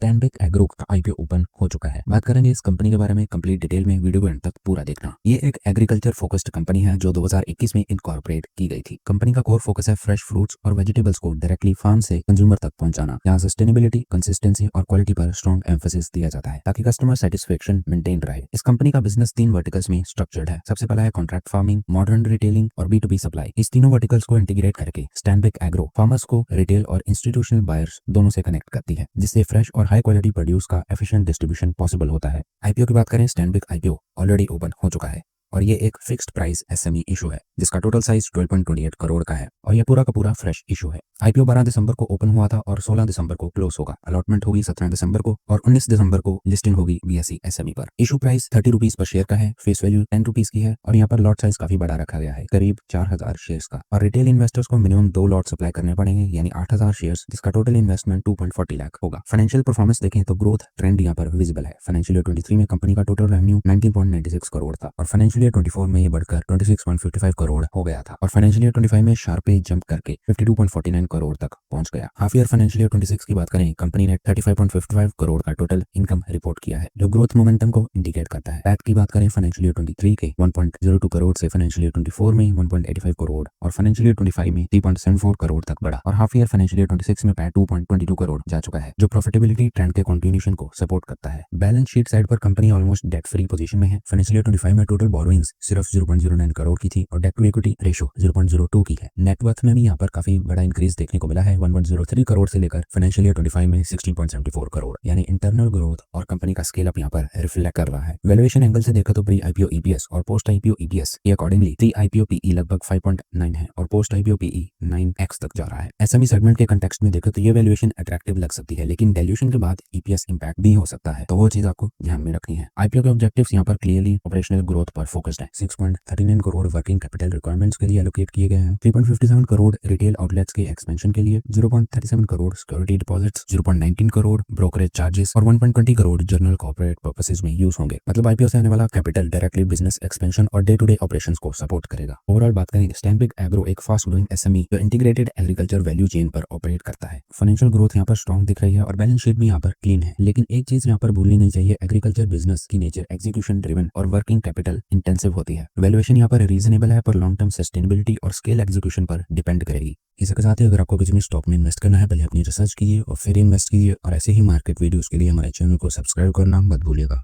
स्टैनबिक agro का IPO open हो चुका है। बात करेंगे इस कंपनी के बारे में कंप्लीट डिटेल में, वीडियो को एंड तक पूरा देखना। ये एक एग्रीकल्चर फोकस्ड कंपनी है जो 2021 में इनकॉर्पोरेट की गई थी। कंपनी का कोर फोकस है फ्रेश फ्रूट्स और वेजिटेबल्स को डायरेक्टली फार्म से कंज्यूमर तक पहुंचाना, जहां सस्टेनेबिलिटी, कंसिस्टेंसी और क्वालिटी पर स्ट्रॉन्ग एम्फेसिस दिया जाता है ताकि कस्टमर सेटिस्फेक्शन मेंटेन रहे। इस कंपनी का बिजनेस 3 वर्टिकल्स में स्ट्रक्चर्ड है। सबसे पहला है कॉन्ट्रैक्ट फार्मिंग, मॉडर्न रिटेलिंग और B2B सप्लाई। इस तीनों वर्टिकल्स को इंटीग्रेट करके स्टैनबिक एग्रो फार्मर्स को रिटेल और इंस्टीट्यूशनल बायर्स दोनों से कनेक्ट करती है, जिससे फ्रेश और हाई क्वालिटी प्रोड्यूस का एफिशिएंट डिस्ट्रीब्यूशन पॉसिबल होता है। आईपीओ की बात करें, स्टैनबिक आईपीओ ऑलरेडी ओपन हो चुका है और ये एक फिक्स्ड प्राइस एसएमई इशू है जिसका टोटल साइज 12.28 करोड़ का है और ये पूरा का पूरा फ्रेश इशू है। आईपीओ 12 दिसंबर को ओपन हुआ था और 16 दिसंबर को क्लोज होगा। अलॉटमेंट होगी 17 दिसंबर को और 19 दिसंबर को लिस्टिंग होगी बीएसई एसएमई पर। Issue price 30 rupees per share का है, फेस वैल्यू 10 रुपीज की है और यहाँ पर लॉट साइज काफी बड़ा रखा गया है, करीब 4000 शेयर्स का। और रिटेल इन्वेस्टर्स को मिनिमम 2 लॉट सप्लाई करने पड़ेंगे, यानी 8000 शेयर्स, जिसका टोटल इन्वेस्टमेंट 2.40 लाख होगा। फाइनेंशियल परफॉर्मेंस देखें तो ग्रोथ ट्रेंड यहाँ पर विजिबल है। फाइनेंशियल ईयर 23 में कंपनी का टोटल रेवेन्यू 19.96 करोड़ था और फाइनेंशियल ईयर 24 में ये बढ़कर 26.55 करोड़ हो गया था और फाइनेंशियल ईयर 25 में शार्पली जंप करके 52.49 करोड़ तक पहुंच गया। हाफ ईयर फाइनेंशियल ईयर 26 की बात करें, कंपनी ने 35.55 करोड़ का टोटल इनकम रिपोर्ट किया है, जो ग्रोथ मोमेंटम को इंडिकेट करता है। पैट की बात करें, फाइनेंशियल ईयर 23 के 1.02 करोड़ से फाइनेंशियल ईयर 24 में 1.85 करोड़ और फाइनेंशियल ईयर 25 में 3.74 करोड़ तक बढ़ा और हाफ ईयर फाइनेंशियल ईयर 26 में पैट 2.22 करोड़ जा चुका है, जो प्रॉफिटेबिलिटी ट्रेंड के कंटिन्यूएशन को सपोर्ट करता है। बैलेंस शीट साइड पर company almost debt free position में है। फाइनेंशियल ईयर 25 में टोटल बोरोइंग्स सिर्फ 0.09 करोड़ की थी और डेट टू इक्विटी रेशो 0.02 की है। नेटवर्थ में भी यहाँ पर काफी बड़ा इंक्रीज देखने को मिला है, 1.03 करोड़ से लेकर फाइनेंशियल ईयर 25 में 16.74 करोड़, यानी इंटरनल ग्रोथ और कंपनी का स्केल अप यहाँ पर रिफ्लेक्ट कर रहा है। वैल्यूएशन एंगल से देखा तो प्री आईपीओ ईपीएस और पोस्ट आईपीओ ईपीएस के अकॉर्डिंगली प्री आईपीओ पीई लगभग 5.9 है और पोस्ट आईपीओ पीई 9x तक जा रहा है। एसएमई सेगमेंट के कंटेक्स्ट में देखो तो ये वैल्यूएशन अट्रैक्टिव लग सकती है, लेकिन डिल्यूशन के बाद ईपीएस इंपैक्ट भी हो सकता है, तो वो चीज आपको ध्यान में रखनी है। आईपीओ के ऑब्जेक्टिव्स यहाँ पर क्लियरली ऑपरेशनल ग्रोथ पर फोकस्ड है। 6.39 करोड़ वर्किंग कैपिटल रिक्वायरमेंट्स के लिए एलोकेट किए गए हैं, 3.57 करोड़ रिटेल आउटलेट्स के एक्सपेंशन के लिए, 0.37 crore security deposits, 0.19 crore brokerage charges और 1.20 करोड़ जनरल कॉर्पोरेट पर्पसेस में यूज होंगे। मतलब आईपीओ से आने वाला कैपिटल डायरेक्टली बिजनेस एक्सपेंशन और डे टू डे ऑपरेशंस को सपोर्ट करेगा। ओवरऑल बात करें, स्टैनबिक एग्रो एक फास्ट ग्रोइंग एसएमई जो इंटीग्रेटेड एग्रीकल्चर वैल्यू चेन पर ऑपरेट करता है। फाइनेंशियल ग्रोथ यहाँ पर स्ट्रॉन्ग दिख रही है और बैलेंस शीट भी यहाँ पर क्लीन है, लेकिन एक चीज यहाँ पर भूलनी नहीं चाहिए, एग्रीकल्चर बिजनेस की नेचर एग्जीक्यूशन ड्रिवन और वर्किंग कैपिटल इंटेंसिव होती है। वैल्यूएशन यहाँ पर रीजनेबल है पर लॉन्ग टर्म सस्टेनेबिलिटी और स्केल एग्जीक्यूशन पर डिपेंड करेगी। इसके साथ ही अगर आपको किसी स्टॉक में इन्वेस्ट करना है, पहले अपनी रिसर्च कीजिए और फिर इन्वेस्ट कीजिए और ऐसे ही मार्केट वीडियोस के लिए हमारे चैनल को सब्सक्राइब करना मत भूलिएगा।